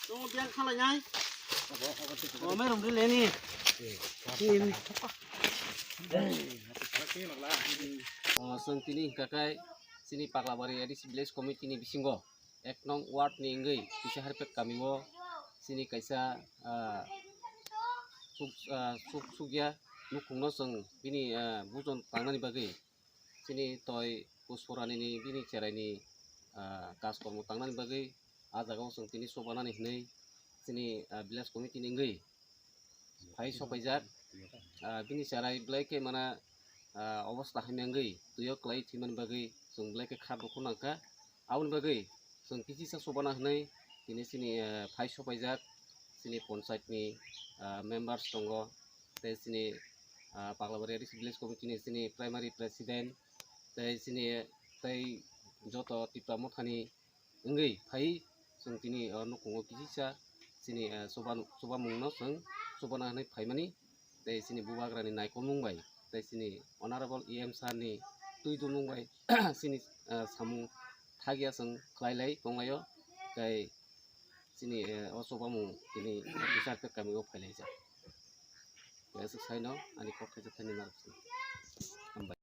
Tunggu biar kalah nyai. Oh, merong di leni. Ini. Sentini kakai sini Paklabari adi village committee ni bisingo. Ek nong ward ni enggei bisa harpet kami wo sini kaisa sugya nukungno seng bini bujon tangnani bagi sini toy pusporani ni bini cerai ni kas kormo tangnani bagi ajagao seng tini sobanani hnei sini village committee ni enggei hai sopaijak bini cerai blake mana অবস্থা হামিয়াঙ্গै তুইও ক্লাই থিমান বাগै जों ब्लेके खाबुखौ नांखा आउन बागै जों किसिसा सबाना हनै दिनै सिनि फाइ सबायजाक सिनि पन्चायतनि मेम्बार्स दङ ते सिनि पाग्लाबारि भिलेज कमिटिनि सिनि प्राइमारि प्रेसिडेन्ट ते सिनि तै जत टिप्रा मथानि ओंगै फाइ जों दिनै नखङाव किसिसा सिनि सबामुंनो जों सबाना हनै फाइमानि ते सिनि बुबाग्रानि नायखौ मुंबाय sini honorable EM Sani tui dunung bai sini samu thagia sang klailai tonglayo kai sini osobamu ini bisa ke kami go phailai ja ya saino ani kokhe jathani nar